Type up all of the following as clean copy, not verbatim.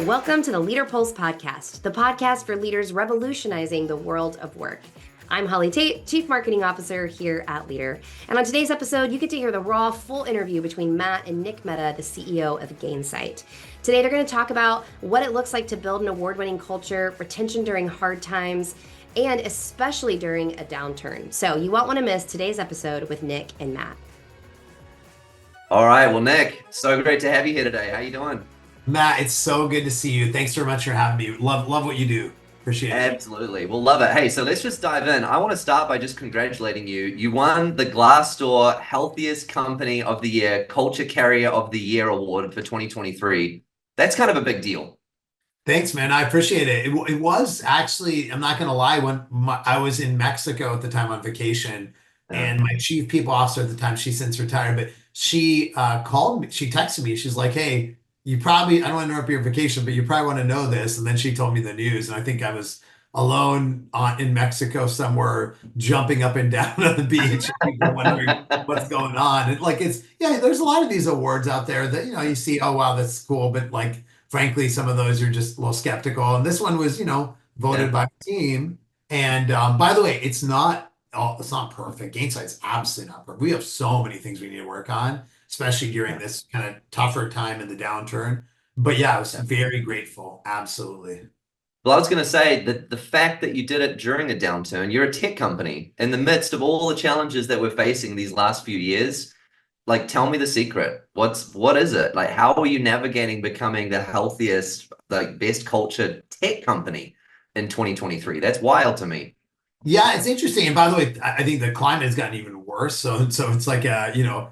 Welcome to the Leadr Pulse podcast, the podcast for leaders revolutionizing the world of work. I'm Holly Tate, Chief Marketing Officer here at Leadr. And on today's episode, you get to hear the raw, full interview between Matt and Nick Mehta, the CEO of Gainsight. Today, they're going to talk about what it looks like to build an award-winning culture, retention during hard times, and especially during a downturn. So you won't want to miss today's episode with Nick and Matt. All right. Well, Nick, so great to have you here today. How you doing? Matt, it's so good to see you. Thanks very much for having me. Love what you do. Appreciate it. Absolutely. We'll love it. Hey, so let's just dive in. I want to start by just congratulating you. You won the Glassdoor Healthiest Company of the Year, Culture Carrier of the Year award for 2023. That's kind of a big deal. Thanks, man. I appreciate it. It was actually, I'm not going to lie, when I was in Mexico at the time on vacation, and my chief people officer at the time, she's since retired, but she called me, she texted me, she's like, hey, I don't want to interrupt your vacation, but you probably want to know this. And then she told me the news. And I think I was alone in Mexico somewhere, jumping up and down on the beach, people wondering what's going on. And there's a lot of these awards out there that, you see, oh, wow, that's cool. But frankly, some of those are just a little skeptical. And this one was, voted by the team. And by the way, it's not perfect. Gainsight's absolutely not perfect. We have so many things we need to work on, especially during this kind of tougher time in the downturn. But yeah, I was very grateful. Absolutely. Well, I was going to say that the fact that you did it during a downturn, you're a tech company in the midst of all the challenges that we're facing these last few years. Tell me the secret. What is it? How are you navigating becoming the healthiest, best cultured tech company in 2023? That's wild to me. Yeah, it's interesting. And by the way, I think the climate has gotten even worse. So it's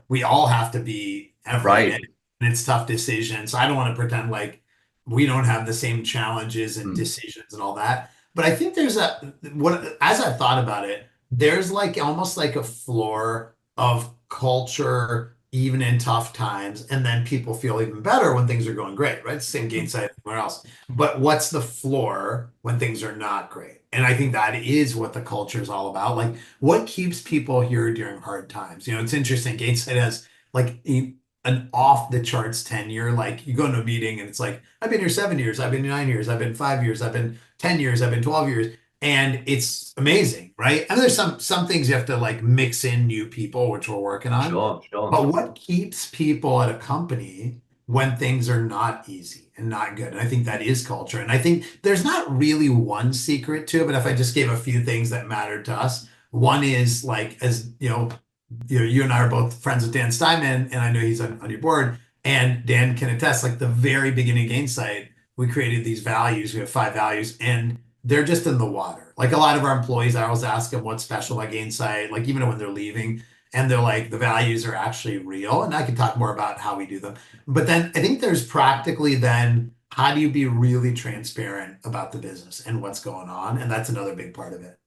we all have to be every day, and it's tough decisions. So I don't want to pretend like we don't have the same challenges and decisions and all that. But I think as I've thought about it, there's almost like a floor of culture, even in tough times, and then people feel even better when things are going great, right? Same Gainsight everywhere else. But what's the floor when things are not great? And I think that is what the culture is all about. What keeps people here during hard times? It's interesting. Gainsight has an off the charts tenure. You go into a meeting and it's I've been here 7 years, I've been 9 years, I've been 5 years, I've been 10 years, I've been 12 years. And it's amazing, right? And there's some things you have to mix in new people, which we're working on. Sure. But what keeps people at a company when things are not easy and not good? And I think that is culture. And I think there's not really one secret to it, but if I just gave a few things that mattered to us, one is as you and I are both friends with Dan Steinman, and I know he's on your board, and Dan can attest, the very beginning of Gainsight, we created these values. We have 5 values, and they're just in the water. A lot of our employees, I always ask them what's special about Gainsight, even when they're leaving, and they're the values are actually real. And I can talk more about how we do them. But then I think there's practically then, how do you be really transparent about the business and what's going on? And that's another big part of it.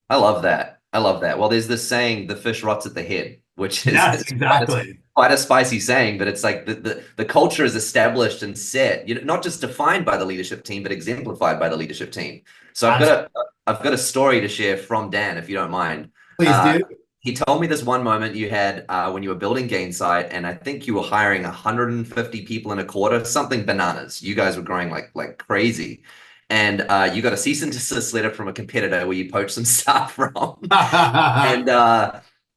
I love that. Well, there's this saying, the fish rots at the head, which is exactly quite a spicy saying, but it's the culture is established and set, not just defined by the leadership team, but exemplified by the leadership team. So I've got a story to share from Dan, if you don't mind. Please do. He told me this one moment you had when you were building Gainsight, and I think you were hiring 150 people in a quarter, something bananas. You guys were growing like crazy. And you got a cease and desist letter from a competitor where you poached some staff from.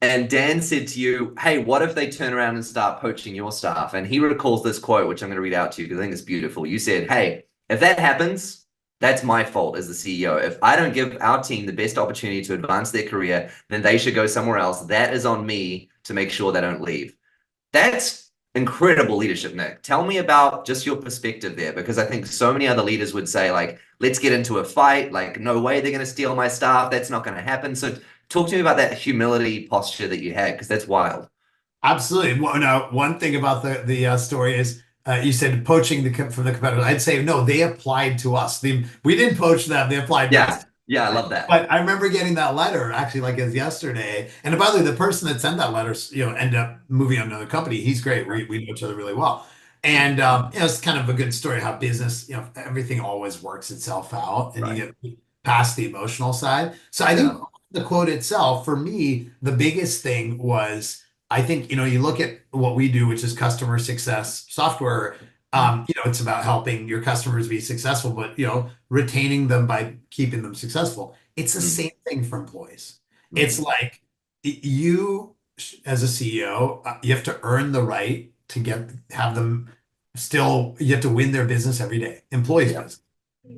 And Dan said to you, hey, what if they turn around and start poaching your staff? And he recalls this quote, which I'm going to read out to you because I think it's beautiful. You said, hey, if that happens, that's my fault as the CEO. If I don't give our team the best opportunity to advance their career, then they should go somewhere else. That is on me to make sure they don't leave. That's incredible leadership, Nick. Tell me about just your perspective there, because I think so many other leaders would say, let's get into a fight. No way they're going to steal my staff. That's not going to happen. So talk to me about that humility posture that you had, because that's wild. Absolutely. Well, now, one thing about the story is you said poaching from the competitor. I'd say, no, they applied to us. We didn't poach them. They applied to us. Yeah, I love that. But I remember getting that letter actually as yesterday. And by the way, the person that sent that letter, ended up moving on to another company. He's great. We know each other really well. And it's kind of a good story how business, everything always works itself out, and you get past the emotional side. So I think the quote itself, for me, the biggest thing was, I think, you look at what we do, which is customer success software. It's about helping your customers be successful, but retaining them by keeping them successful. It's the same thing for employees. It's like you, as a CEO, you have to earn the right to have them still. You have to win their business every day. Employees' business.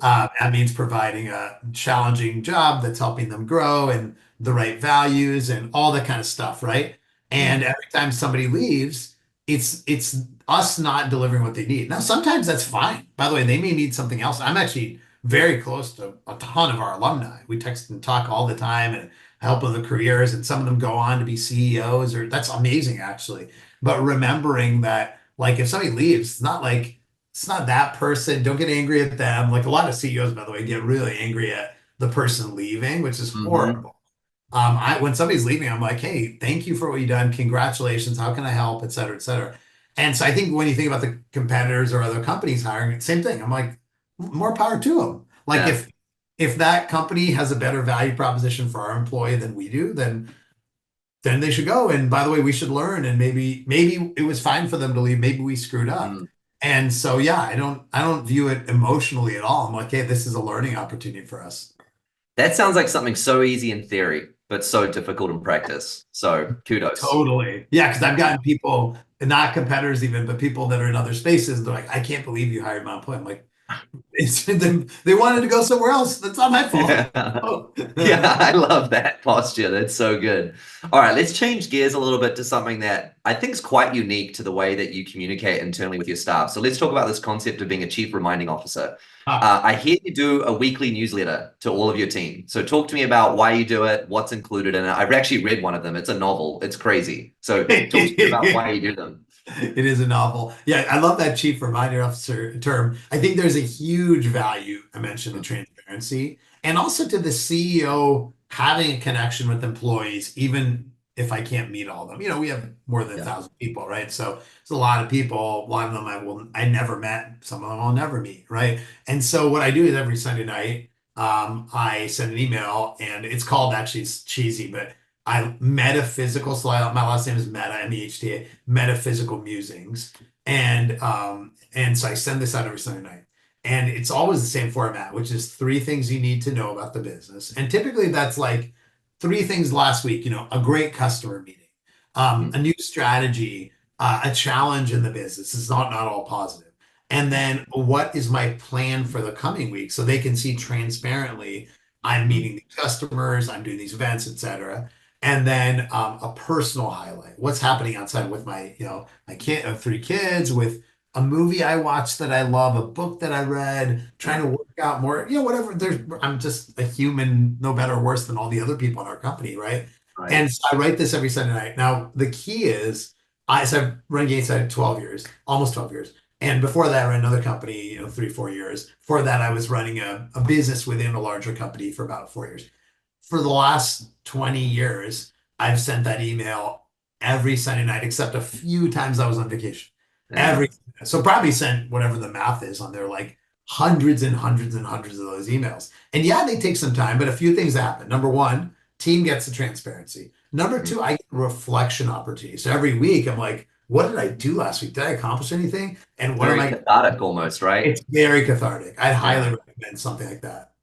That means providing a challenging job that's helping them grow and the right values and all that kind of stuff, right? And every time somebody leaves, it's us not delivering what they need. Now, sometimes that's fine. By the way, they may need something else. I'm actually very close to a ton of our alumni. We text and talk all the time and help with the careers, and some of them go on to be CEOs, or that's amazing actually. But remembering that, like, if somebody leaves, it's not that person. Don't get angry at them. Like, a lot of CEOs, by the way, get really angry at the person leaving, which is horrible. When somebody's leaving, I'm like, hey, thank you for what you've done. Congratulations. How can I help? Et cetera, et cetera. And so I think when you think about the competitors or other companies hiring, same thing. I'm like, more power to them. Like, if that company has a better value proposition for our employee than we do, then they should go. And by the way, we should learn. And maybe it was fine for them to leave. Maybe we screwed up. And so, yeah, I don't view it emotionally at all. I'm like, hey, this is a learning opportunity for us. That sounds like something so easy in theory, but so difficult in practice. So kudos. Totally. Yeah, because I've gotten people, not competitors even, but people that are in other spaces. They're like, I can't believe you hired my employee. I'm like, they wanted to go somewhere else. That's not my fault. Yeah, I love that posture. That's so good. All right, let's change gears a little bit to something that I think is quite unique to the way that you communicate internally with your staff. So let's talk about this concept of being a chief reminding officer. I hear you do a weekly newsletter to all of your team. So talk to me about why you do it, what's included in it. I've actually read one of them. It's a novel. It's crazy. So talk to me about why you do them. It is a novel. Yeah, I love that chief reminder officer term. I think there's a huge value, I mentioned, in transparency, and also to the CEO having a connection with employees, even if I can't meet all of them. We have more than 1,000 people, right? So it's a lot of people. A lot of them I never met. Some of them I'll never meet, right? And so what I do is every Sunday night, I send an email, and it's called, actually, it's cheesy, but metaphysical. So my last name is Mehta, Mehta, metaphysical musings, and so I send this out every Sunday night, and it's always the same format, which is 3 things you need to know about the business, and typically that's like 3 things last week. A great customer meeting, a new strategy, a challenge in the business. It's not all positive, and then what is my plan for the coming week, so they can see transparently I'm meeting these customers, I'm doing these events, etc. And then a personal highlight. What's happening outside with my 3 kids, with a movie I watched that I love, a book that I read, trying to work out more, whatever. I'm just a human, no better or worse than all the other people in our company, right? And so I write this every Sunday night. Now, the key is, I've run Gainsight 12 years, almost 12 years. And before that, I ran another company, 3-4 years. Before that, I was running a business within a larger company for about 4 years. For the last 20 years, I've sent that email every Sunday night, except a few times I was on vacation. So probably sent whatever the math is on there, like hundreds and hundreds and hundreds of those emails. And yeah, they take some time, but a few things happen. Number 1, team gets the transparency. Number 2, I get reflection opportunity. So every week I'm like, what did I do last week? Did I accomplish anything? And what am I? Cathartic almost, right? It's very cathartic. I'd highly recommend something like that.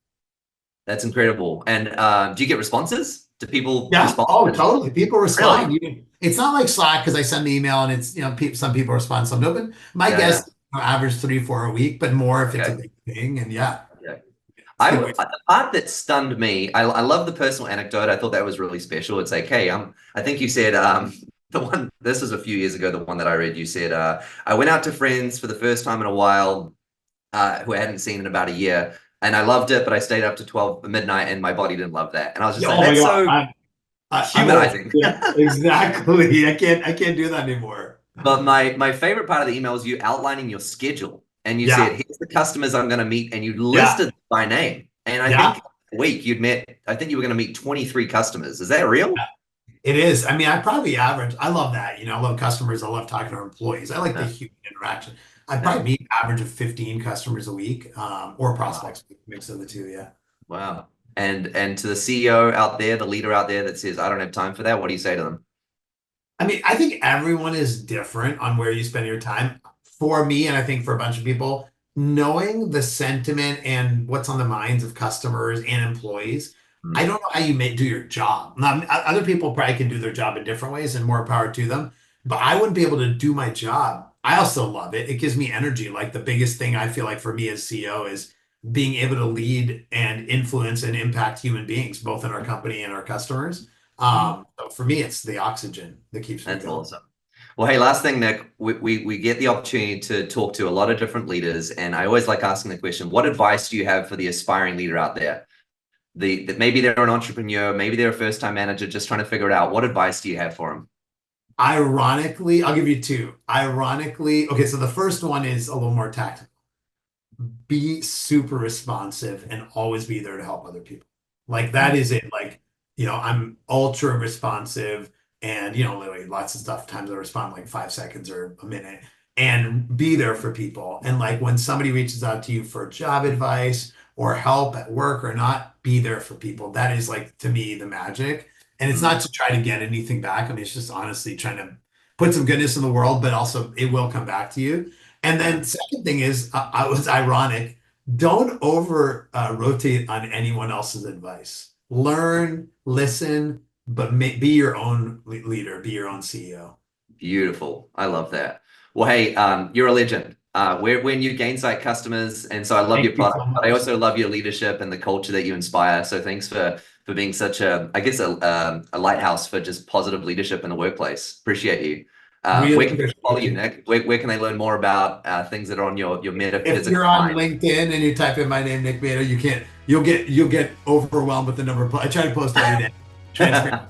That's incredible. And do you get responses? Do people Yeah. respond? Oh, totally. People respond. Really? It's not like Slack, because I send the email and it's, some people respond, some don't. But my guess, average 3-4 a week, but more if it's a big thing. And the part that stunned me, I love the personal anecdote. I thought that was really special. It's like, hey, I think you said, this was a few years ago, the one that I read, you said, I went out to friends for the first time in a while, who I hadn't seen in about a year. And I loved it, but I stayed up to 12 midnight and my body didn't love that. And I was just like, that's so humanizing. Exactly. I can't do that anymore. But my favorite part of the email was you outlining your schedule. And you said, here's the customers I'm going to meet. And you listed by name. And I think a week you'd met, I think you were going to meet 23 customers. Is that real? Yeah. It is. I mean, I probably average, I love that. I love customers. I love talking to our employees. I like the human interaction. I probably meet average of 15 customers a week, or prospects, mix of the two. Yeah. Wow. And to the CEO out there, the leader out there that says, I don't have time for that, what do you say to them? I mean, I think everyone is different on where you spend your time. for me, and I think for a bunch of people, knowing the sentiment and what's on the minds of customers and employees. I don't know how you do your job. Now, other people probably can do their job in different ways, and more power to them. But I wouldn't be able to do my job. I also love it. It gives me energy. Like the biggest thing I feel like for me as CEO is being able to lead and influence and impact human beings, both in our company and our customers. So for me, it's the oxygen that keeps me That's going. awesome. Well, hey, last thing, Nick, we get the opportunity to talk to a lot of different leaders, and I always like asking the question, what advice do you have for the aspiring leader out there? That maybe they're an entrepreneur, maybe they're a first-time manager just trying to figure it out. What advice do you have for them? Ironically, I'll give you two. Ironically, okay, so the first one is a little more tactical. Be super responsive and always be there to help other people. Like that is it. Like, I'm ultra responsive and, literally lots of stuff. Times I respond like 5 seconds or a minute, and be there for people. And like when somebody reaches out to you for job advice or help at work or not, be there for people. That is like, to me, the magic. And it's not to try to get anything back. I mean, it's just honestly trying to put some goodness in the world, but also it will come back to you. And then second thing is, I was ironic. Don't over rotate on anyone else's advice. Learn, listen, but be your own leader, be your own CEO. Beautiful. I love that. Well, hey, you're a legend. We're new Gainsight customers, and so I love your product, but I also love your leadership and the culture that you inspire. So thanks for being such a lighthouse for just positive leadership in the workplace. Appreciate you. Really where can they follow you, Nick? Where can they learn more about things that are on your metaphysical? If you're on LinkedIn and you type in my name, Nick Mehta, you'll get overwhelmed with the number of I try to post every day. Transparent.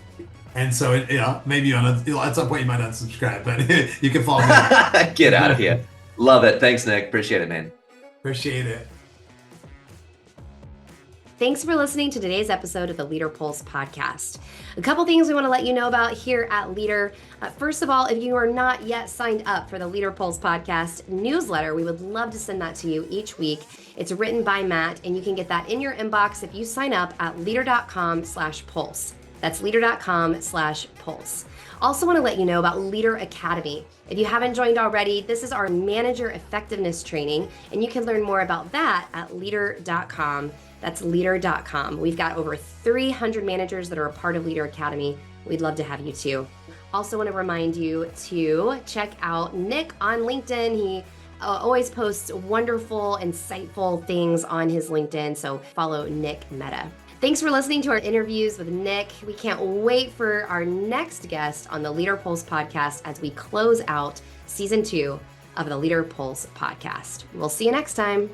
And so, maybe at some point you might unsubscribe, but you can follow me. Get out of here. Love it. Thanks, Nick. Appreciate it, man. Appreciate it. Thanks for listening to today's episode of the Leadr Pulse podcast. A couple things we want to let you know about here at Leadr. First of all, if you are not yet signed up for the Leadr Pulse podcast newsletter, we would love to send that to you each week. It's written by Matt, and you can get that in your inbox if you sign up at leadr.com/pulse. That's leadr.com/pulse. Also want to let you know about Leadr Academy. If you haven't joined already, this is our manager effectiveness training, and you can learn more about that at leadr.com. That's leadr.com. We've got over 300 managers that are a part of Leadr Academy. We'd love to have you too. Also want to remind you to check out Nick on LinkedIn. He always posts wonderful, insightful things on his LinkedIn, so follow Nick Mehta. Thanks for listening to our interviews with Nick. We can't wait for our next guest on the Leadr Pulse podcast as we close out season 2 of the Leadr Pulse podcast. We'll see you next time.